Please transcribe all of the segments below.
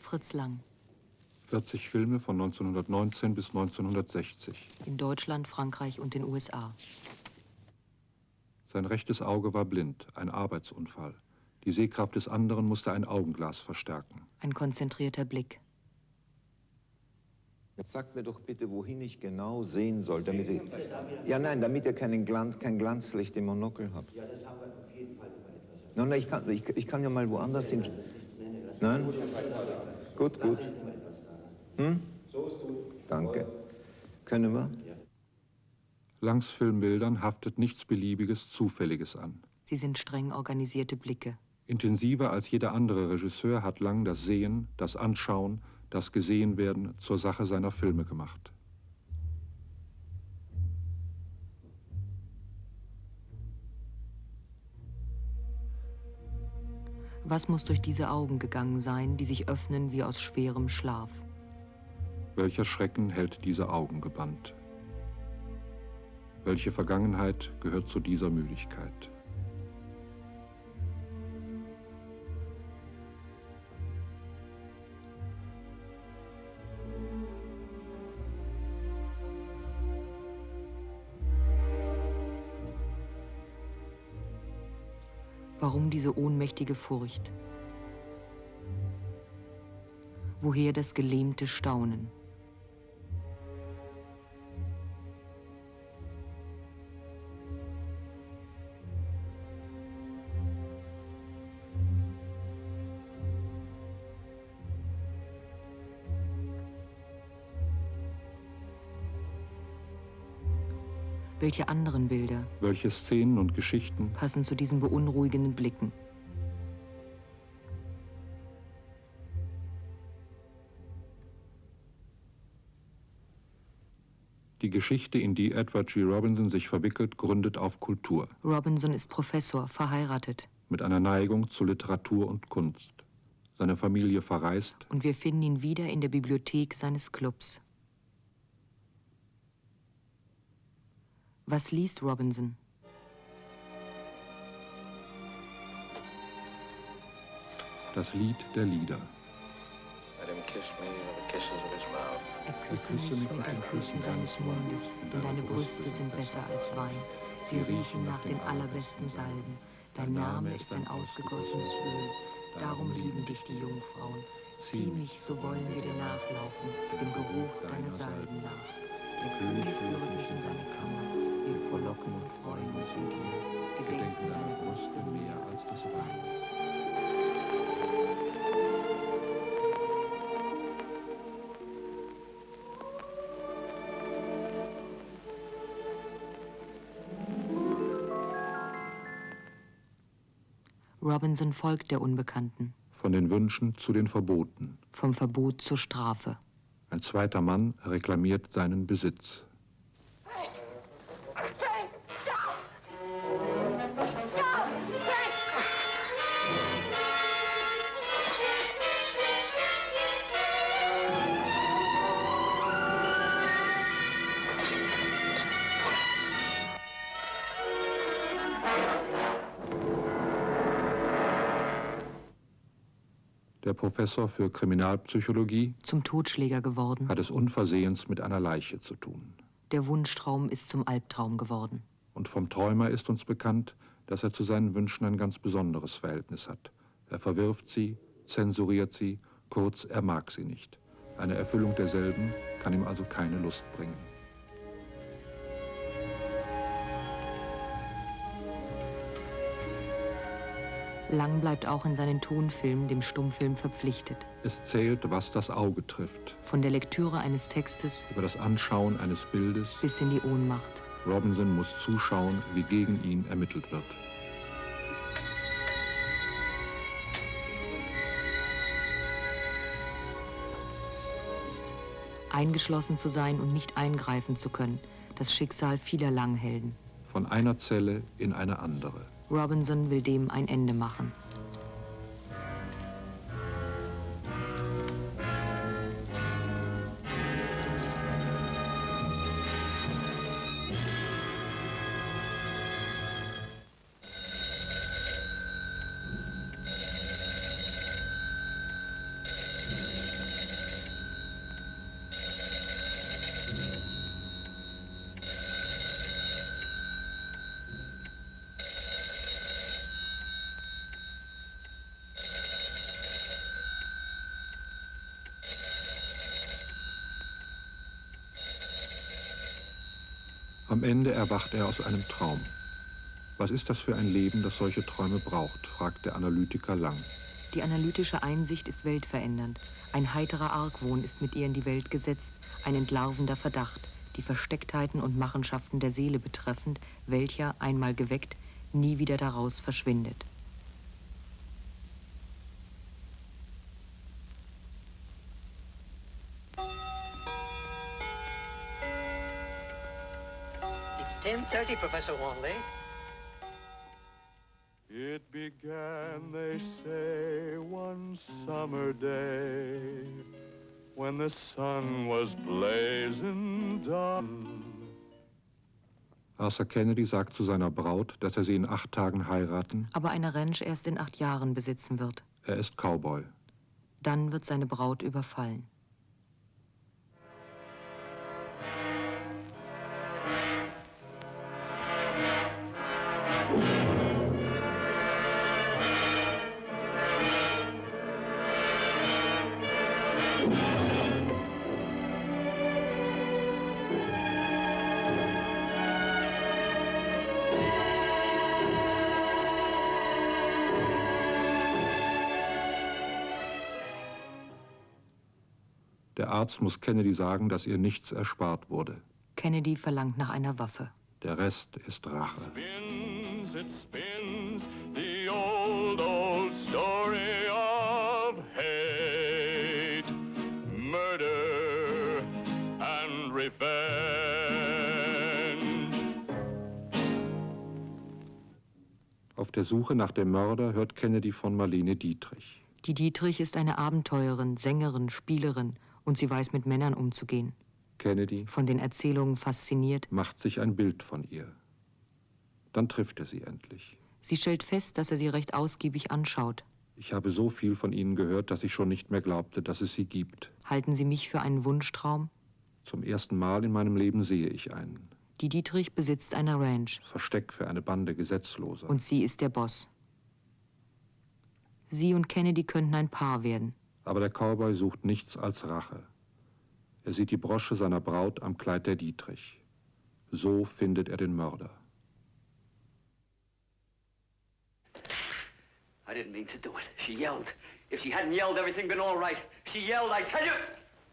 Fritz Lang. 40 Filme von 1919 bis 1960. In Deutschland, Frankreich und den USA. Sein rechtes Auge war blind, ein Arbeitsunfall. Die Sehkraft des anderen musste ein Augenglas verstärken. Ein konzentrierter Blick. Jetzt sagt mir doch bitte, wohin ich genau sehen soll, damit ich... Ja, nein, damit ihr kein Glanzlicht im Monokel habt. Ja, das haben wir auf jeden Fall über etwas. Nein, ich kann ja mal woanders hin. Nein? Gut, gut. Hm? So ist gut. Danke. Können wir? Langs Filmbildern haftet nichts Beliebiges, Zufälliges an. Sie sind streng organisierte Blicke. Intensiver als jeder andere Regisseur hat Lang das Sehen, das Anschauen, das Gesehenwerden zur Sache seiner Filme gemacht. Was muss durch diese Augen gegangen sein, die sich öffnen wie aus schwerem Schlaf? Welcher Schrecken hält diese Augen gebannt? Welche Vergangenheit gehört zu dieser Müdigkeit? Warum diese ohnmächtige Furcht? Woher das gelähmte Staunen? Welche anderen Bilder Welche Szenen und Geschichten passen zu diesen beunruhigenden Blicken? Die Geschichte, in die Edward G. Robinson sich verwickelt, gründet auf Kultur. Robinson ist Professor, verheiratet. Mit einer Neigung zu Literatur und Kunst. Seine Familie verreist. Und wir finden ihn wieder in der Bibliothek seines Clubs. Was liest Robinson? Das Lied der Lieder. Er küsse mich mit den Küssen seines Mundes, denn deine Brüste sind besser als Wein. Sie riechen nach den allerbesten Salben. Dein Name ist ein ausgegossenes Öl. Darum lieben dich die Jungfrauen. Zieh mich, so wollen wir dir nachlaufen, dem Geruch deiner Salben nach. Der König führt mich in seine Kammer. Wir frohlocken und freuen uns in dir. Gedenken deiner Brüste mehr als des Weins. Robinson folgt der Unbekannten. Von den Wünschen zu den Verboten. Vom Verbot zur Strafe. Ein zweiter Mann reklamiert seinen Besitz. Der Professor für Kriminalpsychologie, zum Totschläger geworden, hat es unversehens mit einer Leiche zu tun. Der Wunschtraum ist zum Albtraum geworden. Und vom Träumer ist uns bekannt, dass er zu seinen Wünschen ein ganz besonderes Verhältnis hat. Er verwirft sie, zensuriert sie, kurz, er mag sie nicht. Eine Erfüllung derselben kann ihm also keine Lust bringen. Lang bleibt auch in seinen Tonfilmen dem Stummfilm verpflichtet. Es zählt, was das Auge trifft. Von der Lektüre eines Textes über das Anschauen eines Bildes bis in die Ohnmacht. Robinson muss zuschauen, wie gegen ihn ermittelt wird. Eingeschlossen zu sein und nicht eingreifen zu können, das Schicksal vieler Langhelden. Von einer Zelle in eine andere. Robinson will dem ein Ende machen. Am Ende erwacht er aus einem Traum. Was ist das für ein Leben, das solche Träume braucht, fragt der Analytiker Lang. Die analytische Einsicht ist weltverändernd. Ein heiterer Argwohn ist mit ihr in die Welt gesetzt, ein entlarvender Verdacht, die Verstecktheiten und Machenschaften der Seele betreffend, welcher, einmal geweckt, nie wieder daraus verschwindet. It's 10:30, Professor Wanley. It began, they say, one summer day when the sun was blazing down. Arthur Kennedy sagt zu seiner Braut, dass er sie in 8 Tagen heiraten. Aber eine Ranch erst in 8 Jahren besitzen wird. Er ist Cowboy. Dann wird seine Braut überfallen. Der Arzt muss Kennedy sagen, dass ihr nichts erspart wurde. Kennedy verlangt nach einer Waffe. Der Rest ist Rache. Spins, it spins, the old story of hate, murder and revenge. Auf der Suche nach dem Mörder hört Kennedy von Marlene Dietrich. Die Dietrich ist eine Abenteurerin, Sängerin, Spielerin und sie weiß, mit Männern umzugehen. Kennedy Von den Erzählungen fasziniert. macht sich ein Bild von ihr. Dann trifft er sie endlich. Sie stellt fest, dass er sie recht ausgiebig anschaut. Ich habe so viel von Ihnen gehört, dass ich schon nicht mehr glaubte, dass es Sie gibt. Halten Sie mich für einen Wunschtraum? Zum ersten Mal in meinem Leben sehe ich einen. Die Dietrich besitzt eine Ranch Versteck für eine Bande Gesetzloser. und sie ist der Boss. Sie und Kennedy könnten ein Paar werden. Aber der Cowboy sucht nichts als Rache. Er sieht die Brosche seiner Braut am Kleid der Dietrich. So findet er den Mörder. I didn't mean to do it. She yelled. If she hadn't yelled, everything been all right. She yelled, I tell you.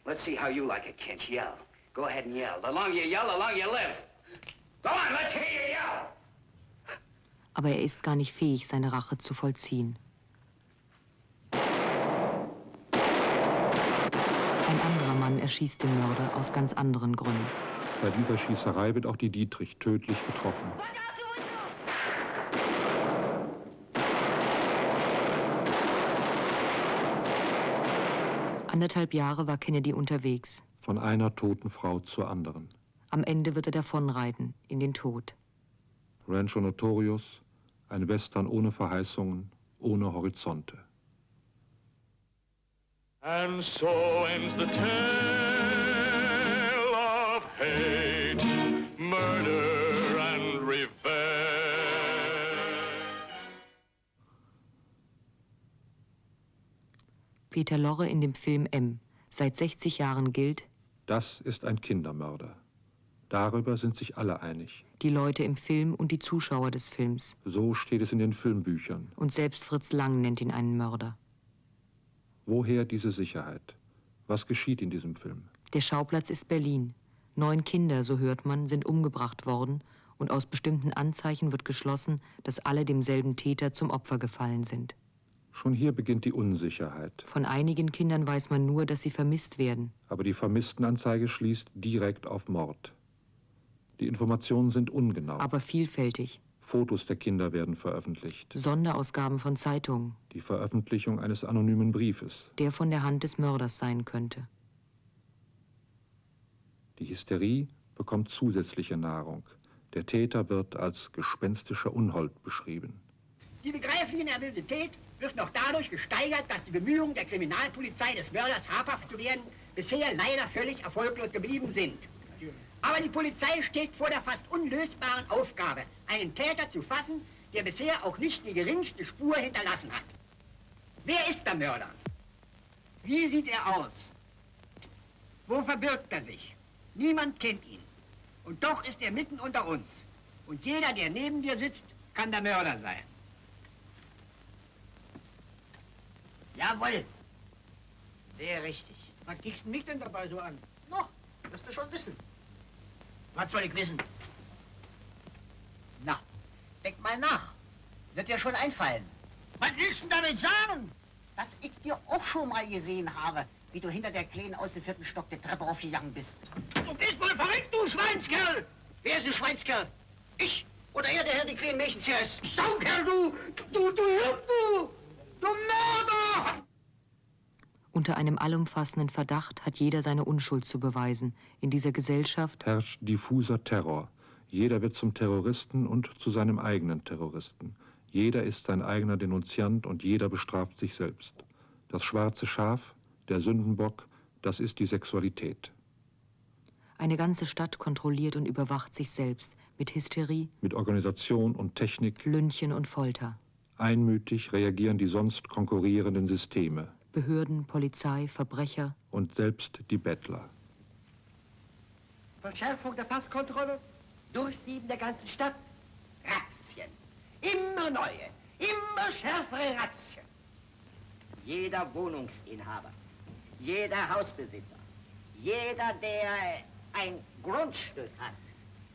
Let's see how you like it, Kent. Yell. Go ahead and yell. The longer you yell, the longer you live. Go on, let's hear you yell. Aber er ist gar nicht fähig, seine Rache zu vollziehen. Ein anderer Mann erschießt den Mörder aus ganz anderen Gründen. Bei dieser Schießerei wird auch die Dietrich tödlich getroffen. 1,5 Jahre war Kennedy unterwegs. Von einer toten Frau zur anderen. Am Ende wird er davonreiten, in den Tod. Rancho Notorious, ein Western ohne Verheißungen, ohne Horizonte. And so ends the tale of hate, murder and revenge. Peter Lorre in dem Film M. Seit 60 Jahren gilt: Das ist ein Kindermörder. Darüber sind sich alle einig. Die Leute im Film und die Zuschauer des Films. So steht es in den Filmbüchern. Und selbst Fritz Lang nennt ihn einen Mörder. Woher diese Sicherheit? Was geschieht in diesem Film? Der Schauplatz ist Berlin. 9 Kinder, so hört man, sind umgebracht worden und aus bestimmten Anzeichen wird geschlossen, dass alle demselben Täter zum Opfer gefallen sind. Schon hier beginnt die Unsicherheit. Von einigen Kindern weiß man nur, dass sie vermisst werden. Aber die Vermisstenanzeige schließt direkt auf Mord. Die Informationen sind ungenau. Aber vielfältig. Fotos der Kinder werden veröffentlicht. Sonderausgaben von Zeitungen. Die Veröffentlichung eines anonymen Briefes. Der von der Hand des Mörders sein könnte. Die Hysterie bekommt zusätzliche Nahrung. Der Täter wird als gespenstischer Unhold beschrieben. Die begreifliche Nervosität wird noch dadurch gesteigert, dass die Bemühungen der Kriminalpolizei, des Mörders habhaft zu werden, bisher leider völlig erfolglos geblieben sind. Aber die Polizei steht vor der fast unlösbaren Aufgabe, einen Täter zu fassen, der bisher auch nicht die geringste Spur hinterlassen hat. Wer ist der Mörder? Wie sieht er aus? Wo verbirgt er sich? Niemand kennt ihn. Und doch ist er mitten unter uns. Und jeder, der neben dir sitzt, kann der Mörder sein. Jawohl. Sehr richtig. Was kriegst du mich denn dabei so an? No, wirst du schon wissen. Was soll ich wissen? Na, denk mal nach. Wird dir schon einfallen. Was willst du damit sagen? Dass ich dir auch schon mal gesehen habe, wie du hinter der Kleinen aus dem 4. Stock der Treppe aufgegangen bist. Du bist mal verrückt, du Schweinskerl! Wer ist ein Schweinskerl? Ich oder er, der Herr die kleinen Mädchen zuerst? Saukerl, du Mörder! Unter einem allumfassenden Verdacht hat jeder seine Unschuld zu beweisen. In dieser Gesellschaft herrscht diffuser Terror. Jeder wird zum Terroristen und zu seinem eigenen Terroristen. Jeder ist sein eigener Denunziant und jeder bestraft sich selbst. Das schwarze Schaf, der Sündenbock, das ist die Sexualität. eine ganze Stadt kontrolliert und überwacht sich selbst mit Hysterie, Mit Organisation und Technik. Lynchen und Folter. Einmütig reagieren die sonst konkurrierenden Systeme. Behörden, Polizei, Verbrecher. Und selbst die Bettler. Verschärfung der Passkontrolle, Durchsieben der ganzen Stadt, Razzien. Immer neue, immer schärfere Razzien. Jeder Wohnungsinhaber, jeder Hausbesitzer, jeder, der ein Grundstück hat,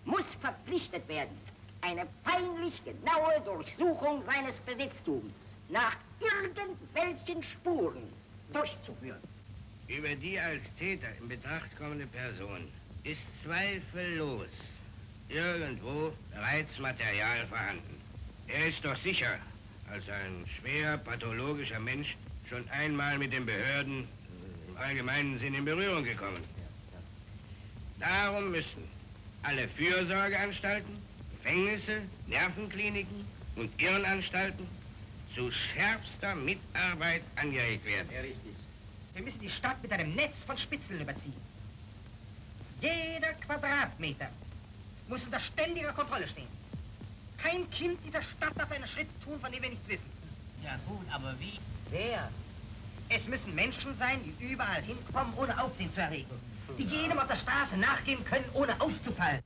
muss verpflichtet werden, eine peinlich genaue Durchsuchung seines Besitztums nach irgendwelchen Spuren durchzuführen. Über die als Täter in Betracht kommende Person ist zweifellos irgendwo bereits Material vorhanden. Er ist doch sicher, als ein schwer pathologischer Mensch, schon einmal mit den Behörden im allgemeinen Sinn in Berührung gekommen. Darum müssen alle Fürsorgeanstalten, Gefängnisse, Nervenkliniken und Irrenanstalten zu schärfster Mitarbeit angeregt werden. Ja, richtig. Wir müssen die Stadt mit einem Netz von Spitzeln überziehen. Jeder Quadratmeter muss unter ständiger Kontrolle stehen. Kein Kind dieser Stadt darf einen Schritt tun, von dem wir nichts wissen. Ja gut, aber wie? Wer? Es müssen Menschen sein, die überall hinkommen, ohne Aufsehen zu erregen. Die jedem auf der Straße nachgehen können, ohne aufzufallen.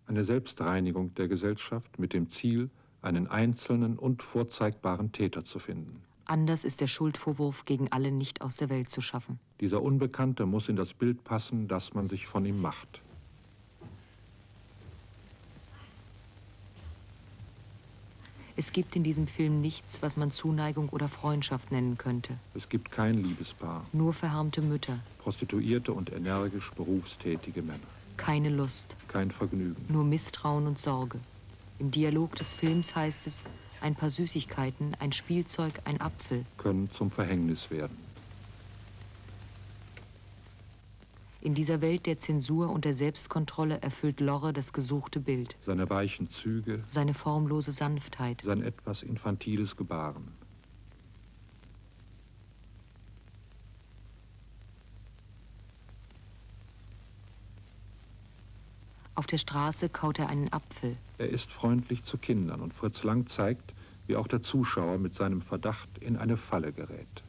Eine Selbstreinigung der Gesellschaft mit dem Ziel, einen einzelnen und vorzeigbaren Täter zu finden. Anders ist der Schuldvorwurf gegen alle nicht aus der Welt zu schaffen. Dieser Unbekannte muss in das Bild passen, das man sich von ihm macht. Es gibt in diesem Film nichts, was man Zuneigung oder Freundschaft nennen könnte. Es gibt kein Liebespaar, Nur verharmte Mütter, Prostituierte und energisch berufstätige Männer. keine Lust, Kein Vergnügen. nur Misstrauen und Sorge. Im Dialog des Films heißt es, ein paar Süßigkeiten, ein Spielzeug, ein Apfel. Können zum Verhängnis werden. In dieser Welt der Zensur und der Selbstkontrolle erfüllt Lorre das gesuchte Bild. Seine weichen Züge, Seine formlose Sanftheit, sein etwas infantiles Gebaren. auf der Straße kaut er einen Apfel. Er ist freundlich zu Kindern und Fritz Lang zeigt, wie auch der Zuschauer mit seinem Verdacht in eine Falle gerät.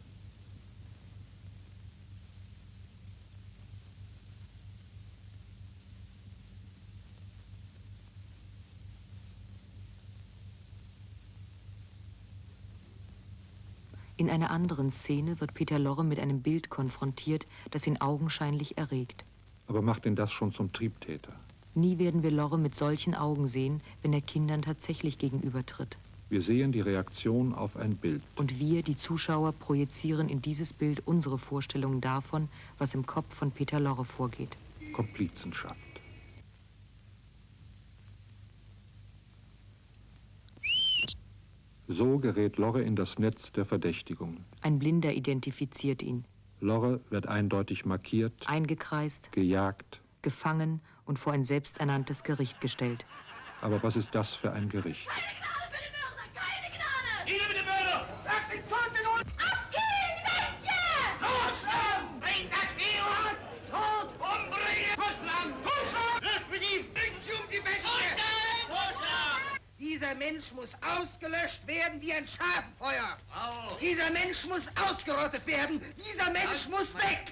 In einer anderen Szene wird Peter Lorre mit einem Bild konfrontiert, das ihn augenscheinlich erregt. Aber macht ihn das schon zum Triebtäter? Nie werden wir Lorre mit solchen Augen sehen, wenn er Kindern tatsächlich gegenübertritt. Wir sehen die Reaktion auf ein Bild. Und wir, die Zuschauer, projizieren in dieses Bild unsere Vorstellungen davon, was im Kopf von Peter Lorre vorgeht. Komplizenschaft. So gerät Lorre in das Netz der Verdächtigungen. Ein Blinder identifiziert ihn. Lorre wird eindeutig markiert, Eingekreist, gejagt. gefangen und vor ein selbsternanntes Gericht gestellt. Aber was ist das für ein Gericht? Nieder mit dem Mörder! Sag den Toten und Abgehen, Bestien! Totschlag! Bring das Virus! Tot! Umbringen! Totschlag! Totschlag! Los mit ihm! Bringt sie um die Bestie! Totschlag! Dieser Mensch muss ausgelöscht werden wie ein Schafenfeuer. Dieser Mensch muss ausgerottet werden. Dieser Mensch muss weg.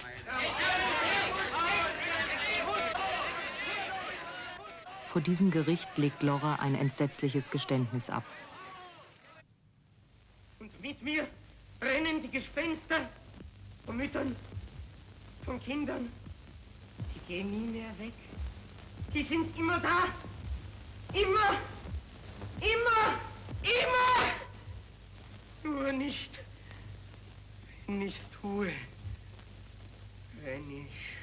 Vor diesem Gericht legt Lorra ein entsetzliches Geständnis ab. Und mit mir rennen die Gespenster von Müttern, von Kindern. Die gehen nie mehr weg. Die sind immer da. Immer. Immer. Immer. Nur nicht, wenn ich's tue. Wenn ich...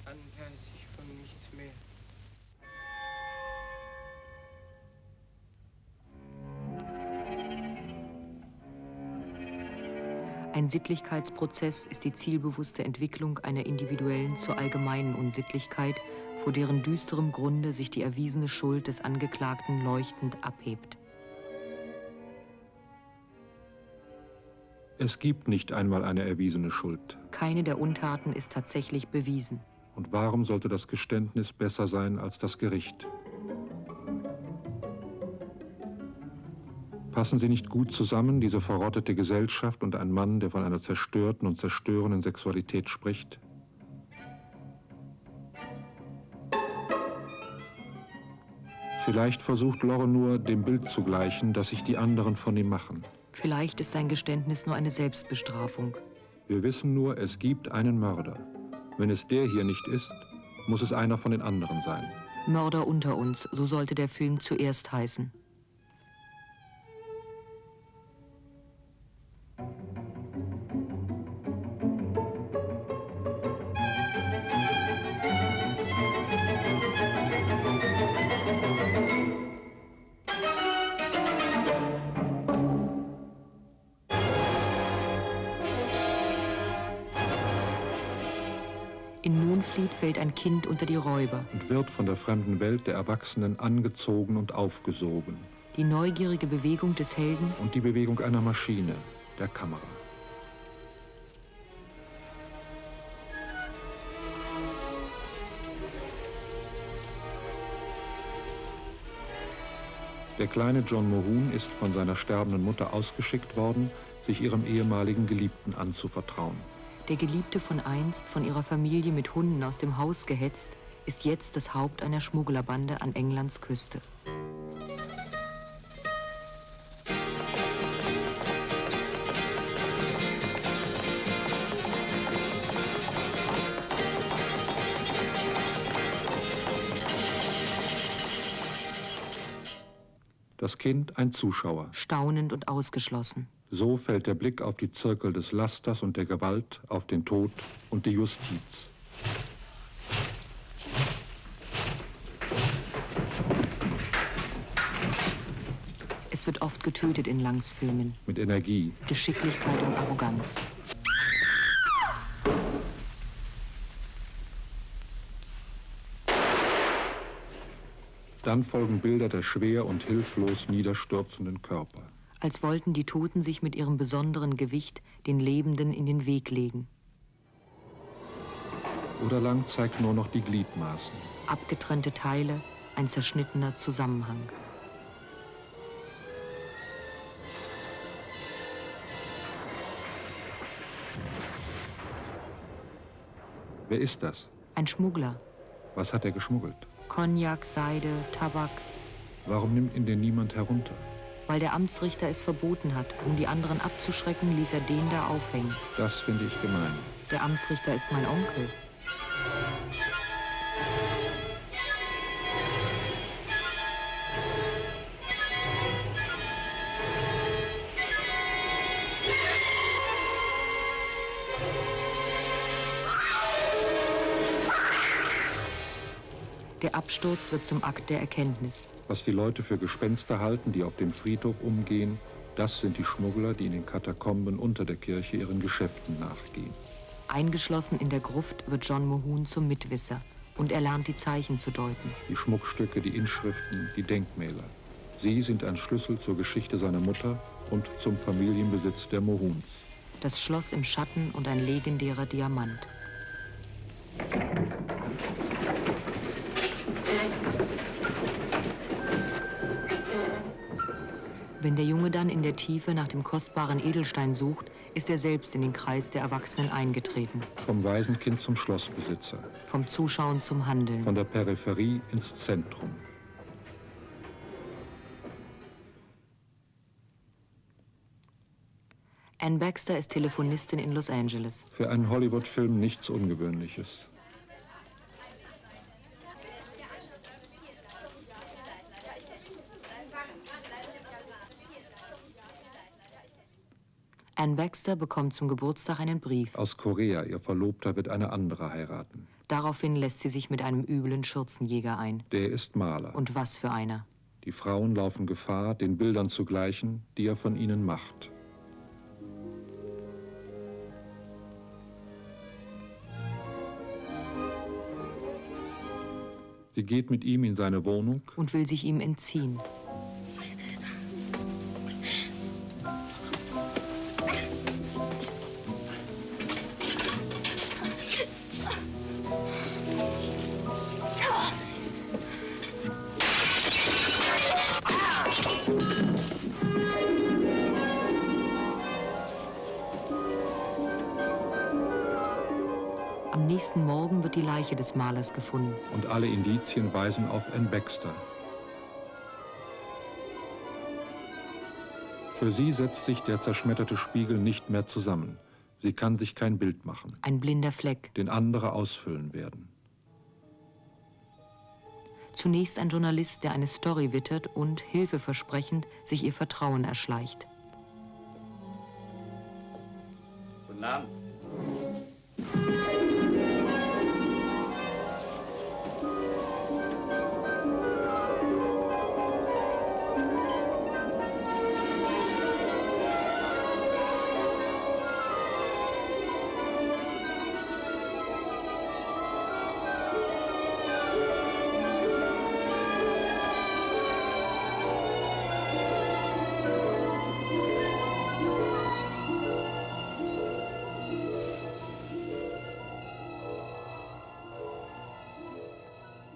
Dann weiß ich von nichts mehr. Ein Sittlichkeitsprozess ist die zielbewusste Entwicklung einer individuellen zur allgemeinen Unsittlichkeit, vor deren düsterem Grunde sich die erwiesene Schuld des Angeklagten leuchtend abhebt. Es gibt nicht einmal eine erwiesene Schuld. Keine der Untaten ist tatsächlich bewiesen. Und warum sollte das Geständnis besser sein als das Gericht? Passen sie nicht gut zusammen, diese verrottete Gesellschaft und ein Mann, der von einer zerstörten und zerstörenden Sexualität spricht? Vielleicht versucht Lorre nur, dem Bild zu gleichen, das sich die anderen von ihm machen. Vielleicht ist sein Geständnis nur eine Selbstbestrafung. Wir wissen nur, es gibt einen Mörder. Wenn es der hier nicht ist, muss es einer von den anderen sein. Mörder unter uns, so sollte der Film zuerst heißen. In Moonfleet fällt ein Kind unter die Räuber. Und wird von der fremden Welt der Erwachsenen angezogen und aufgesogen. Die neugierige Bewegung des Helden und die Bewegung einer Maschine, der Kamera. Der kleine John Mohun ist von seiner sterbenden Mutter ausgeschickt worden, sich ihrem ehemaligen Geliebten anzuvertrauen. Der Geliebte von einst, von ihrer Familie mit Hunden aus dem Haus gehetzt, ist jetzt das Haupt einer Schmugglerbande an Englands Küste. Das Kind ein Zuschauer. Staunend und ausgeschlossen. So fällt der Blick auf die Zirkel des Lasters und der Gewalt, auf den Tod und die Justiz. Es wird oft getötet in Langsfilmen. Mit Energie. Geschicklichkeit und Arroganz. Dann folgen Bilder der schwer und hilflos niederstürzenden Körper. Als wollten die Toten sich mit ihrem besonderen Gewicht den Lebenden in den Weg legen. Oder Lang zeigt nur noch die Gliedmaßen. Abgetrennte Teile, ein zerschnittener Zusammenhang. Wer ist das? Ein Schmuggler. Was hat er geschmuggelt? Cognac, Seide, Tabak. Warum nimmt ihn denn niemand herunter? Weil der Amtsrichter es verboten hat. Um die anderen abzuschrecken, ließ er den da aufhängen. Das finde ich gemein. Der Amtsrichter ist mein Onkel. Der Absturz wird zum Akt der Erkenntnis. Was die Leute für Gespenster halten, die auf dem Friedhof umgehen, das sind die Schmuggler, die in den Katakomben unter der Kirche ihren Geschäften nachgehen. Eingeschlossen in der Gruft wird John Mohun zum Mitwisser und er lernt die Zeichen zu deuten. Die Schmuckstücke, die Inschriften, die Denkmäler. Sie sind ein Schlüssel zur Geschichte seiner Mutter und zum Familienbesitz der Mohuns. Das Schloss im Schatten und ein legendärer Diamant. Wenn der Junge dann in der Tiefe nach dem kostbaren Edelstein sucht, ist er selbst in den Kreis der Erwachsenen eingetreten. Vom Waisenkind zum Schlossbesitzer. Vom Zuschauen zum Handeln. Von der Peripherie ins Zentrum. Anne Baxter ist Telefonistin in Los Angeles. Für einen Hollywood-Film nichts Ungewöhnliches. Anne Baxter bekommt zum Geburtstag einen Brief. Aus Korea, ihr Verlobter wird eine andere heiraten. Daraufhin lässt sie sich mit einem üblen Schürzenjäger ein. Der ist Maler. Und was für einer. Die Frauen laufen Gefahr, den Bildern zu gleichen, die er von ihnen macht. Sie geht mit ihm in seine Wohnung und will sich ihm entziehen. Am nächsten Morgen wird die Leiche des Malers gefunden. Und alle Indizien weisen auf Anne Baxter. Für sie setzt sich der zerschmetterte Spiegel nicht mehr zusammen. Sie kann sich kein Bild machen. Ein blinder Fleck. Den andere ausfüllen werden. Zunächst ein Journalist, der eine Story wittert und, hilfeversprechend, sich ihr Vertrauen erschleicht. Guten Abend.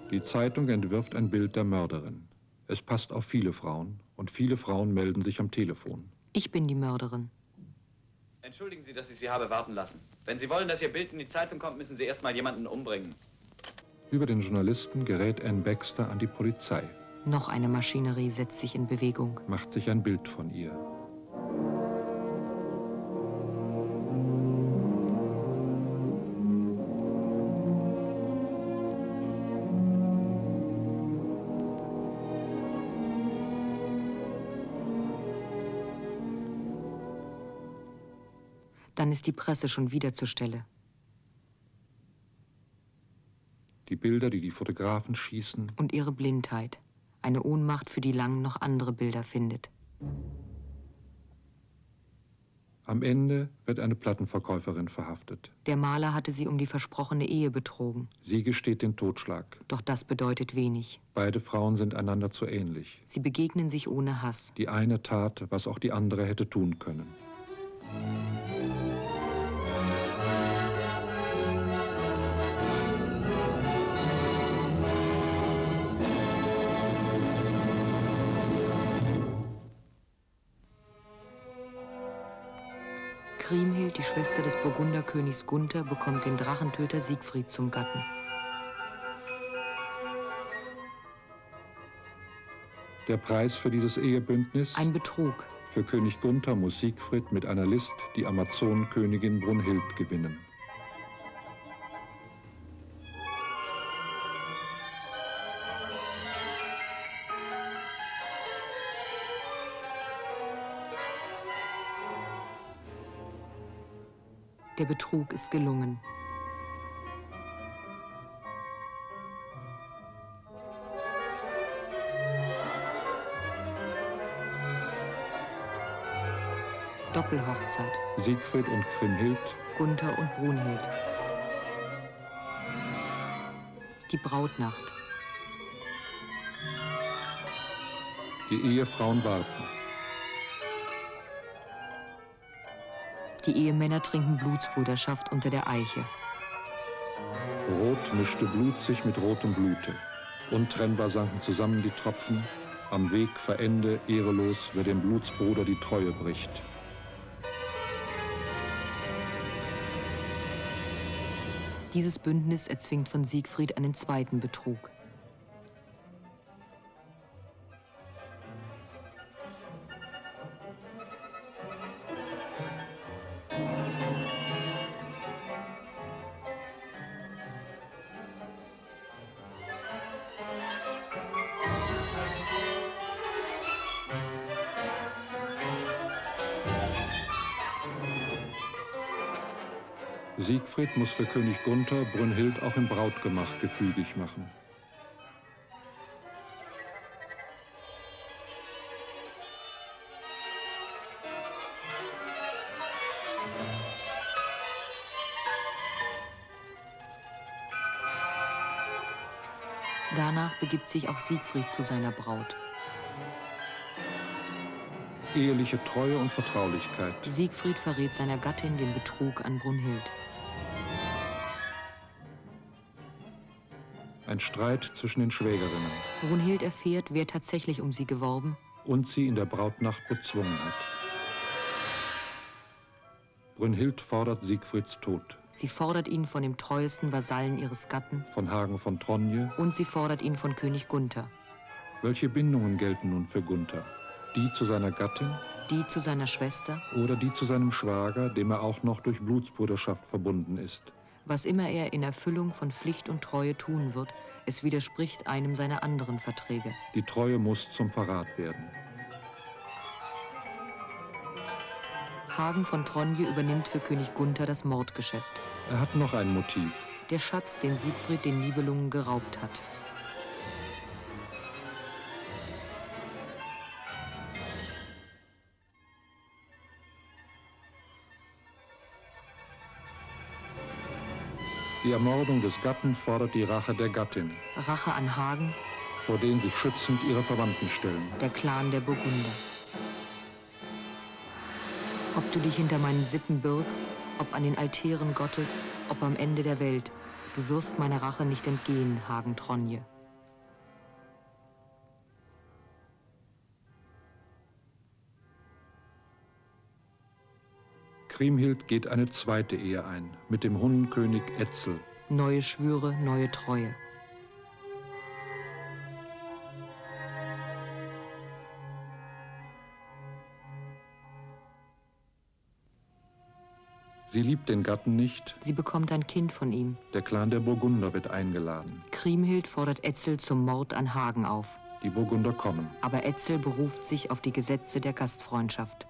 Die Zeitung entwirft ein Bild der Mörderin. Es passt auf viele Frauen und viele Frauen melden sich am Telefon. Ich bin die Mörderin. Entschuldigen Sie, dass ich Sie habe warten lassen. Wenn Sie wollen, dass Ihr Bild in die Zeitung kommt, müssen Sie erst mal jemanden umbringen. Über den Journalisten gerät Anne Baxter an die Polizei. Noch eine Maschinerie setzt sich in Bewegung. Macht sich ein Bild von ihr. Dann ist die Presse schon wieder zur Stelle. Die Bilder, die die Fotografen schießen. Und ihre Blindheit. Eine Ohnmacht, für die Lang noch andere Bilder findet. Am Ende wird eine Plattenverkäuferin verhaftet. Der Maler hatte sie um die versprochene Ehe betrogen. Sie gesteht den Totschlag. Doch das bedeutet wenig. Beide Frauen sind einander zu ähnlich. Sie begegnen sich ohne Hass. Die eine tat, was auch die andere hätte tun können. Kriemhild, die Schwester des Burgunderkönigs Gunther, bekommt den Drachentöter Siegfried zum Gatten. Der Preis für dieses Ehebündnis? Ein Betrug. Für König Gunther muss Siegfried mit einer List die Amazonenkönigin Brunhild gewinnen. Der Betrug ist gelungen. Doppelhochzeit. Siegfried und Kriemhild. Gunther und Brunhild. Die Brautnacht. Die Ehefrauen warten. Die Ehemänner trinken Blutsbrüderschaft unter der Eiche. Rot mischte Blut sich mit rotem Blute. Untrennbar sanken zusammen die Tropfen. Am Weg verende, ehrelos, wer dem Blutsbruder die Treue bricht. Dieses Bündnis erzwingt von Siegfried einen zweiten Betrug. Siegfried muss für König Gunther Brünnhild auch im Brautgemach gefügig machen. Danach begibt sich auch Siegfried zu seiner Braut. Eheliche Treue und Vertraulichkeit. Siegfried verrät seiner Gattin den Betrug an Brünnhild. Ein Streit zwischen den Schwägerinnen. Brünnhild erfährt, wer tatsächlich um sie geworben und sie in der Brautnacht bezwungen hat. Brünnhild fordert Siegfrieds Tod. Sie fordert ihn von dem treuesten Vasallen ihres Gatten, von Hagen von Tronje, und sie fordert ihn von König Gunther. Welche Bindungen gelten nun für Gunther? Die zu seiner Gattin? Die zu seiner Schwester? Oder die zu seinem Schwager, dem er auch noch durch Blutsbruderschaft verbunden ist? Was immer er in Erfüllung von Pflicht und Treue tun wird, es widerspricht einem seiner anderen Verträge. Die Treue muss zum Verrat werden. Hagen von Tronje übernimmt für König Gunther das Mordgeschäft. Er hat noch ein Motiv. Der Schatz, den Siegfried den Nibelungen geraubt hat. Die Ermordung des Gatten fordert die Rache der Gattin. Rache an Hagen, vor denen sich schützend ihre Verwandten stellen. Der Clan der Burgunder. Ob du dich hinter meinen Sippen birgst, ob an den Altären Gottes, ob am Ende der Welt, du wirst meiner Rache nicht entgehen, Hagen Tronje. Kriemhild geht eine zweite Ehe ein, mit dem Hunnenkönig Etzel. Neue Schwüre, neue Treue. Sie liebt den Gatten nicht. Sie bekommt ein Kind von ihm. Der Clan der Burgunder wird eingeladen. Kriemhild fordert Etzel zum Mord an Hagen auf. Die Burgunder kommen. Aber Etzel beruft sich auf die Gesetze der Gastfreundschaft.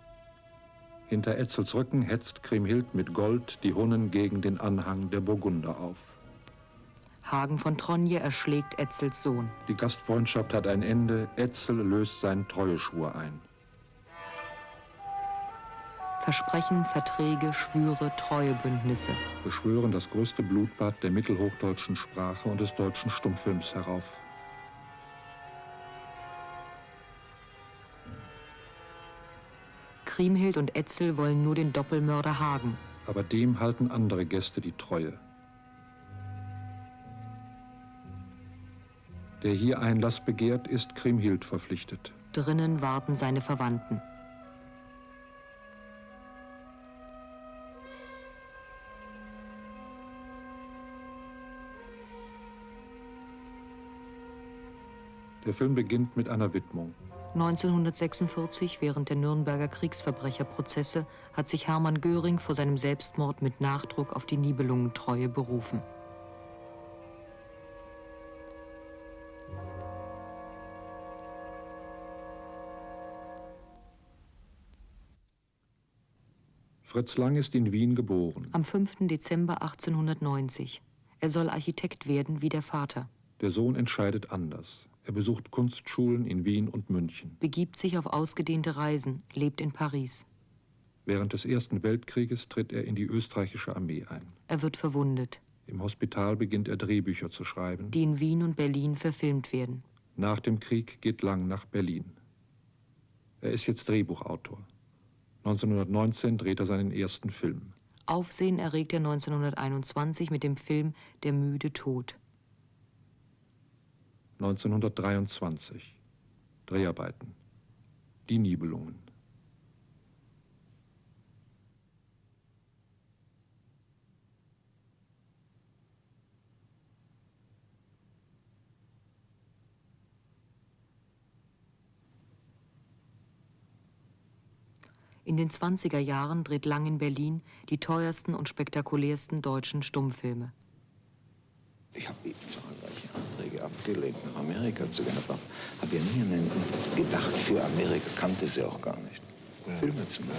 Hinter Etzels Rücken hetzt Kriemhild mit Gold die Hunnen gegen den Anhang der Burgunder auf. Hagen von Tronje erschlägt Etzels Sohn. Die Gastfreundschaft hat ein Ende. Etzel löst seinen Treueschwur ein. Versprechen, Verträge, Schwüre, Treuebündnisse beschwören das größte Blutbad der mittelhochdeutschen Sprache und des deutschen Stummfilms herauf. Kriemhild und Etzel wollen nur den Doppelmörder Hagen. Aber dem halten andere Gäste die Treue. Der hier Einlass begehrt, ist Kriemhild verpflichtet. Drinnen warten seine Verwandten. Der Film beginnt mit einer Widmung. 1946, während der Nürnberger Kriegsverbrecherprozesse, hat sich Hermann Göring vor seinem Selbstmord mit Nachdruck auf die Nibelungentreue berufen. Fritz Lang ist in Wien geboren. Am 5. Dezember 1890. Er soll Architekt werden wie der Vater. Der Sohn entscheidet anders. Er besucht Kunstschulen in Wien und München. Begibt sich auf ausgedehnte Reisen, lebt in Paris. Während des Ersten Weltkrieges tritt er in die österreichische Armee ein. Er wird verwundet. Im Hospital beginnt er Drehbücher zu schreiben, die in Wien und Berlin verfilmt werden. Nach dem Krieg geht Lang nach Berlin. Er ist jetzt Drehbuchautor. 1919 dreht er seinen ersten Film. Aufsehen erregt er 1921 mit dem Film Der müde Tod. 1923. Dreharbeiten. Die Nibelungen. In den 20er Jahren dreht Lang in Berlin die teuersten und spektakulärsten deutschen Stummfilme. Ich habe zahlreiche Anträge abgelehnt, nach Amerika zu gehen, aber habe ja nie gedacht, für Amerika kannte sie auch gar nicht, Filme zu machen.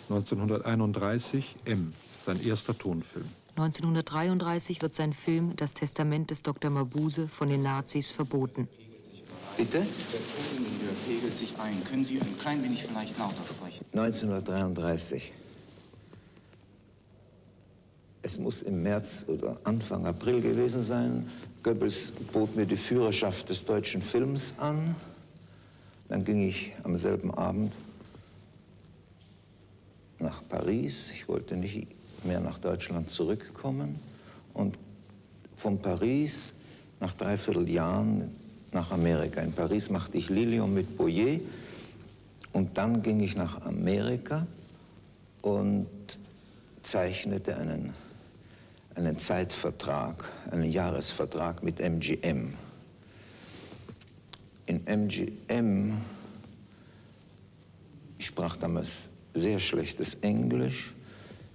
1931 M, sein erster Tonfilm. 1933 wird sein Film Das Testament des Dr. Mabuse von den Nazis verboten. Bitte? Der Toningenieur pegelt sich ein. Können Sie ein klein wenig vielleicht lauter sprechen? 1933. Es muss im März oder Anfang April gewesen sein. Goebbels bot mir die Führerschaft des deutschen Films an. Dann ging ich am selben Abend nach Paris. Ich wollte nicht mehr nach Deutschland zurückkommen. Und von Paris nach 3/4 Jahren nach Amerika. In Paris machte ich Lilium mit Boyer. Und dann ging ich nach Amerika und zeichnete einen Zeitvertrag, einen Jahresvertrag mit MGM. In MGM, ich sprach damals sehr schlechtes Englisch.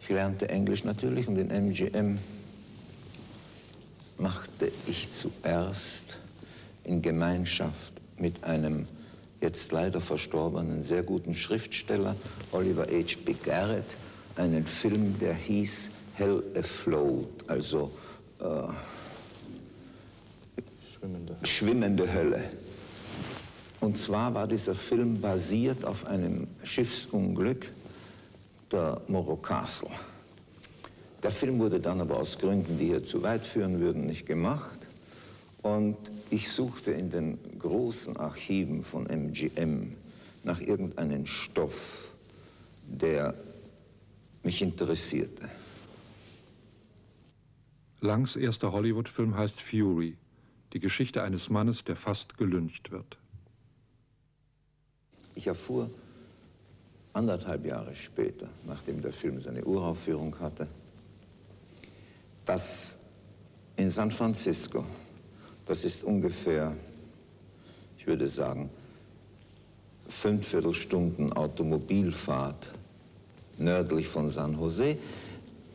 Ich lernte Englisch natürlich und in MGM machte ich zuerst in Gemeinschaft mit einem jetzt leider verstorbenen, sehr guten Schriftsteller, Oliver H.B. Garrett, einen Film, der hieß Hell Afloat, also schwimmende Hölle. Und zwar war dieser Film basiert auf einem Schiffsunglück, der Morro Castle. Der Film wurde dann aber aus Gründen, die hier zu weit führen würden, nicht gemacht. Und ich suchte in den großen Archiven von MGM nach irgendeinem Stoff, der mich interessierte. Langs erster Hollywood-Film heißt Fury, die Geschichte eines Mannes, der fast gelyncht wird. Ich erfuhr 1,5 Jahre später, nachdem der Film seine Uraufführung hatte, dass in San Francisco, das ist ungefähr, ich würde sagen, 5/4 Stunden Automobilfahrt nördlich von San Jose,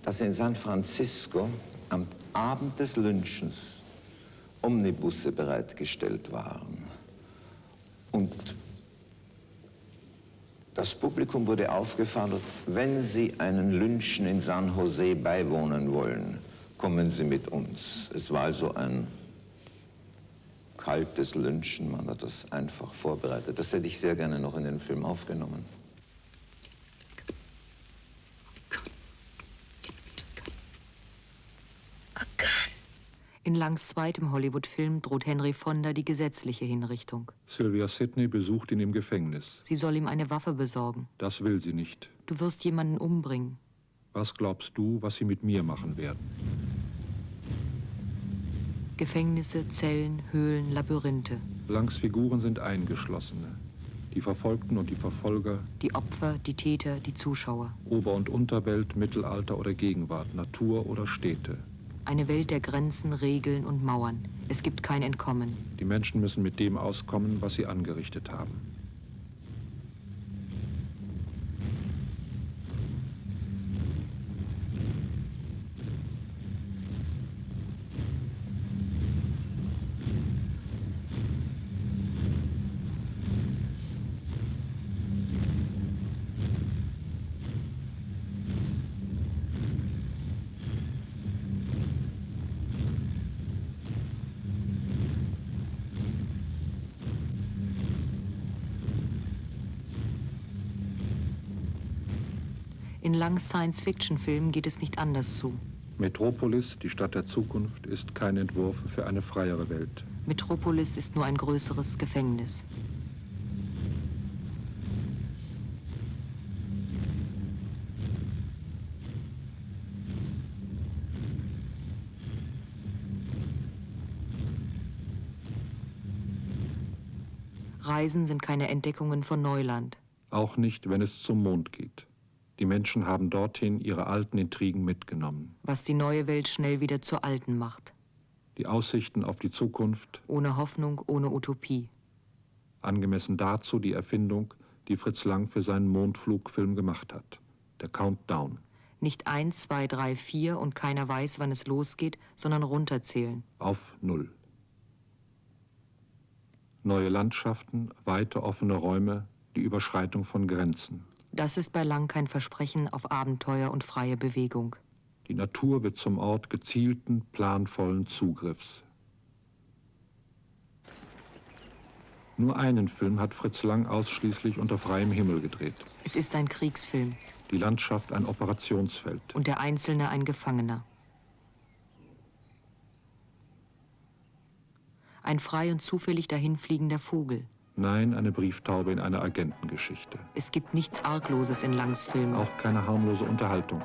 dass in San Francisco am Abend des Lynchens Omnibusse bereitgestellt waren. Und das Publikum wurde aufgefordert, wenn Sie einen Lynchen in San Jose beiwohnen wollen, kommen Sie mit uns. Es war also ein kaltes Lynchen, man hat das einfach vorbereitet. Das hätte ich sehr gerne noch in den Film aufgenommen. In Langs zweitem Hollywood-Film droht Henry Fonda die gesetzliche Hinrichtung. Sylvia Sidney besucht ihn im Gefängnis. Sie soll ihm eine Waffe besorgen. Das will sie nicht. Du wirst jemanden umbringen. Was glaubst du, was sie mit mir machen werden? Gefängnisse, Zellen, Höhlen, Labyrinthe. Langs Figuren sind Eingeschlossene. Die Verfolgten und die Verfolger. Die Opfer, die Täter, die Zuschauer. Ober- und Unterwelt, Mittelalter oder Gegenwart, Natur oder Städte. Eine Welt der Grenzen, Regeln und Mauern. Es gibt kein Entkommen. Die Menschen müssen mit dem auskommen, was sie angerichtet haben. In Langs Science-Fiction-Filmen geht es nicht anders zu. Metropolis, die Stadt der Zukunft, ist kein Entwurf für eine freiere Welt. Metropolis ist nur ein größeres Gefängnis. Reisen sind keine Entdeckungen von Neuland. Auch nicht, wenn es zum Mond geht. Die Menschen haben dorthin ihre alten Intrigen mitgenommen. Was die neue Welt schnell wieder zur alten macht. Die Aussichten auf die Zukunft. Ohne Hoffnung, ohne Utopie. Angemessen dazu die Erfindung die Fritz Lang für seinen Mondflugfilm gemacht hat. Der Countdown. Nicht 1, 2, 3, 4 und keiner weiß, wann es losgeht, sondern runterzählen. Auf 0. Neue Landschaften, weite offene Räume, die Überschreitung von Grenzen. Das ist bei Lang kein Versprechen auf Abenteuer und freie Bewegung. Die Natur wird zum Ort gezielten, planvollen Zugriffs. Nur einen Film hat Fritz Lang ausschließlich unter freiem Himmel gedreht. Es ist ein Kriegsfilm. Die Landschaft ein Operationsfeld. Und der Einzelne ein Gefangener. Ein frei und zufällig dahinfliegender Vogel. Nein, eine Brieftaube in einer Agentengeschichte. Es gibt nichts Argloses in Langs Filmen. Auch keine harmlose Unterhaltung.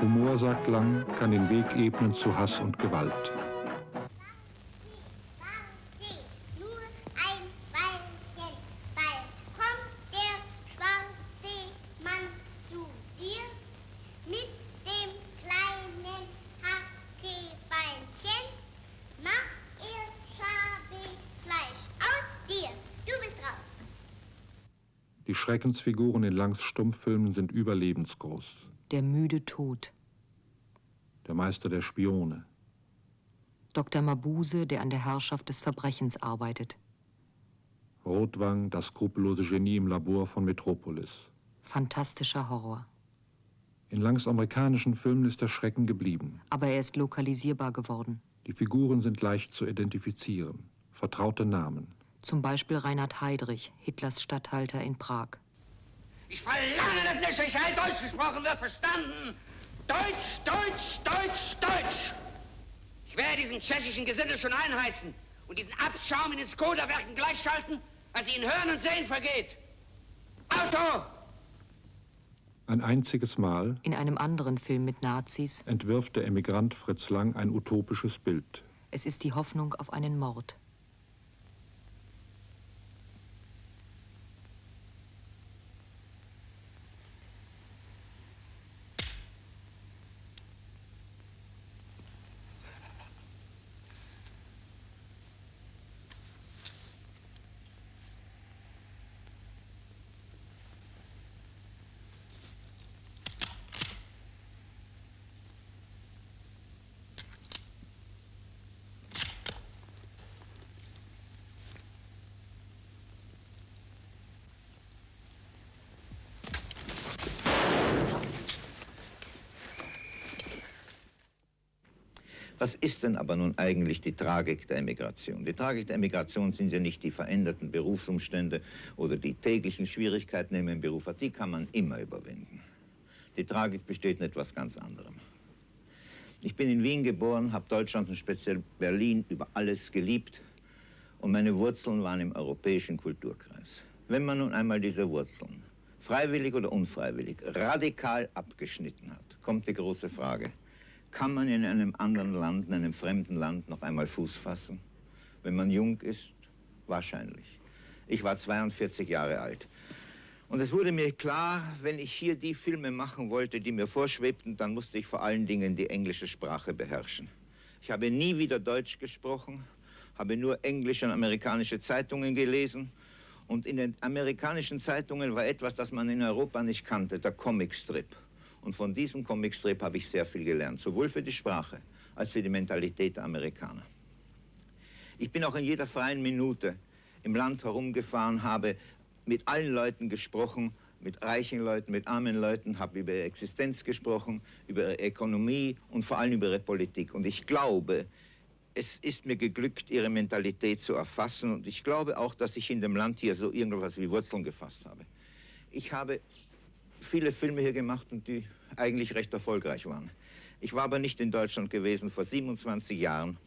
Humor, sagt Lang, kann den Weg ebnen zu Hass und Gewalt. Die Schreckensfiguren in Langs Stummfilmen sind überlebensgroß. Der müde Tod. Der Meister der Spione. Dr. Mabuse, der an der Herrschaft des Verbrechens arbeitet. Rotwang, das skrupellose Genie im Labor von Metropolis. Fantastischer Horror. In Langs amerikanischen Filmen ist der Schrecken geblieben. Aber er ist lokalisierbar geworden. Die Figuren sind leicht zu identifizieren. Vertraute Namen. Zum Beispiel Reinhard Heydrich, Hitlers Statthalter in Prag. Ich verlange, dass in der Tschechei Deutsch gesprochen wird, verstanden? Deutsch, Deutsch, Deutsch, Deutsch! Ich werde diesen tschechischen Gesindel schon einheizen und diesen Abschaum in den Skoda-Werken gleichschalten, als ihn Hören und Sehen vergeht. Auto! Ein einziges Mal, in einem anderen Film mit Nazis, entwirft der Emigrant Fritz Lang ein utopisches Bild. Es ist die Hoffnung auf einen Mord. Was ist denn aber nun eigentlich die Tragik der Emigration? Die Tragik der Emigration sind ja nicht die veränderten Berufsumstände oder die täglichen Schwierigkeiten, die man im Beruf hat. Die kann man immer überwinden. Die Tragik besteht in etwas ganz anderem. Ich bin in Wien geboren, habe Deutschland und speziell Berlin über alles geliebt und meine Wurzeln waren im europäischen Kulturkreis. Wenn man nun einmal diese Wurzeln, freiwillig oder unfreiwillig, radikal abgeschnitten hat, kommt die große Frage: Kann man in einem anderen Land, in einem fremden Land noch einmal Fuß fassen? Wenn man jung ist, wahrscheinlich. Ich war 42 Jahre alt. Und es wurde mir klar, wenn ich hier die Filme machen wollte, die mir vorschwebten, dann musste ich vor allen Dingen die englische Sprache beherrschen. Ich habe nie wieder Deutsch gesprochen, habe nur englische und amerikanische Zeitungen gelesen. Und in den amerikanischen Zeitungen war etwas, das man in Europa nicht kannte, der Comicstrip. Und von diesem Comicstrip habe ich sehr viel gelernt, sowohl für die Sprache als für die Mentalität der Amerikaner. Ich bin auch in jeder freien Minute im Land herumgefahren, habe mit allen Leuten gesprochen, mit reichen Leuten, mit armen Leuten, habe über ihre Existenz gesprochen, über ihre Ökonomie und vor allem über ihre Politik. Und ich glaube, es ist mir geglückt, ihre Mentalität zu erfassen. Und ich glaube auch, dass ich in dem Land hier so irgendwas wie Wurzeln gefasst habe. Ich habe viele Filme hier gemacht und die eigentlich recht erfolgreich waren. Ich war aber nicht in Deutschland gewesen vor 27 Jahren.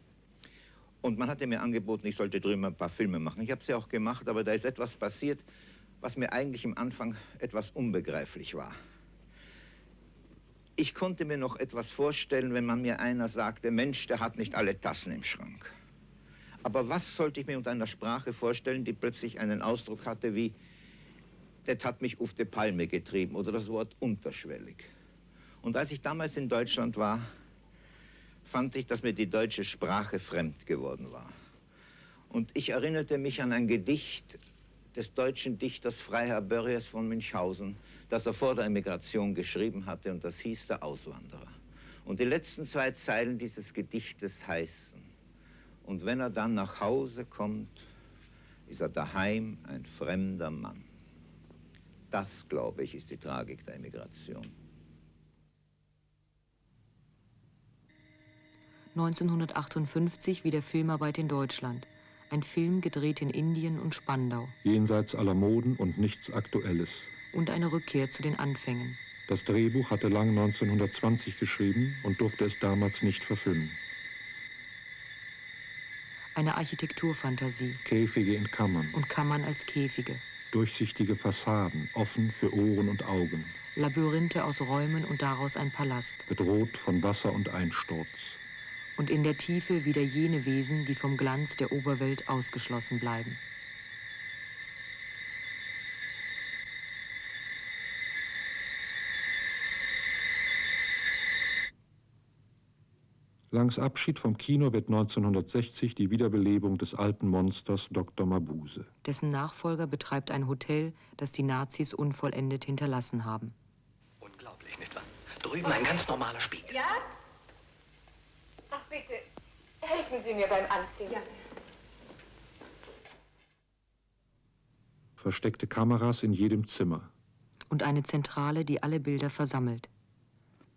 Und man hatte mir angeboten, ich sollte drüben ein paar Filme machen. Ich habe sie auch gemacht, aber da ist etwas passiert, was mir eigentlich im Anfang etwas unbegreiflich war. Ich konnte mir noch etwas vorstellen, wenn man mir einer sagte, Mensch, der hat nicht alle Tassen im Schrank. Aber was sollte ich mir unter einer Sprache vorstellen, die plötzlich einen Ausdruck hatte wie das hat mich auf die Palme getrieben, oder das Wort unterschwellig. Und als ich damals in Deutschland war, fand ich, dass mir die deutsche Sprache fremd geworden war. Und ich erinnerte mich an ein Gedicht des deutschen Dichters Freiherr Börries von Münchhausen, das er vor der Emigration geschrieben hatte, und das hieß Der Auswanderer. Und die letzten 2 Zeilen dieses Gedichtes heißen: Und wenn er dann nach Hause kommt, ist er daheim ein fremder Mann. Das, glaube ich, ist die Tragik der Emigration. 1958 wieder Filmarbeit in Deutschland. Ein Film gedreht in Indien und Spandau. Jenseits aller Moden und nichts Aktuelles. Und eine Rückkehr zu den Anfängen. Das Drehbuch hatte Lang 1920 geschrieben und durfte es damals nicht verfilmen. Eine Architekturfantasie. Käfige in Kammern. Und Kammern als Käfige. Durchsichtige Fassaden, offen für Ohren und Augen. Labyrinthe aus Räumen und daraus ein Palast. Bedroht von Wasser und Einsturz. Und in der Tiefe wieder jene Wesen, die vom Glanz der Oberwelt ausgeschlossen bleiben. Langs Abschied vom Kino wird 1960 die Wiederbelebung des alten Monsters Dr. Mabuse. Dessen Nachfolger betreibt ein Hotel, das die Nazis unvollendet hinterlassen haben. Unglaublich, nicht wahr? Drüben ein ganz normaler Spiegel. Ja? Ach bitte, helfen Sie mir beim Anziehen. Ja. Versteckte Kameras in jedem Zimmer. Und eine Zentrale, die alle Bilder versammelt.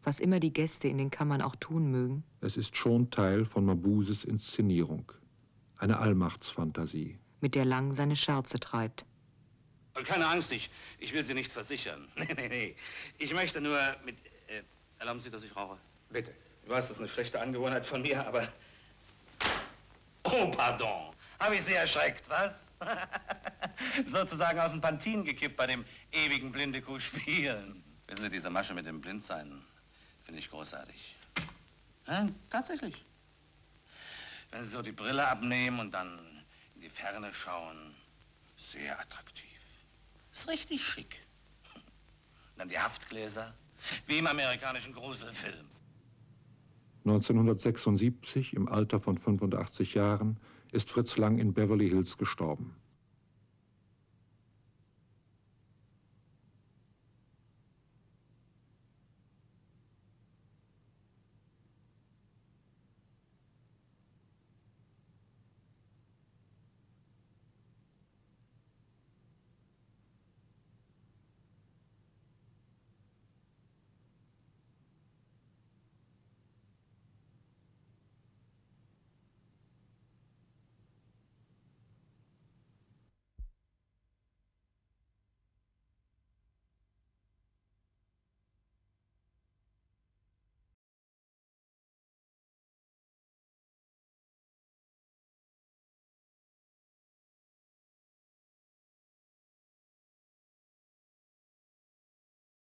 Was immer die Gäste in den Kammern auch tun mögen. Es ist schon Teil von Mabuses Inszenierung. Eine Allmachtsfantasie. Mit der Lang seine Scherze treibt. Und keine Angst, ich will Sie nicht versichern. Nee. Ich möchte nur mit... erlauben Sie, dass ich rauche? Bitte. Ich weiß, das ist eine schlechte Angewohnheit von mir, aber... Oh, pardon. Habe ich Sie erschreckt, was? Sozusagen aus dem Pantin gekippt bei dem ewigen Blindekuh-Spielen. Wissen Sie, diese Masche mit dem Blindsein finde ich großartig. Ja, tatsächlich. Wenn Sie so die Brille abnehmen und dann in die Ferne schauen, sehr attraktiv. Ist richtig schick. Dann die Haftgläser, wie im amerikanischen Gruselfilm. 1976, im Alter von 85 Jahren, ist Fritz Lang in Beverly Hills gestorben.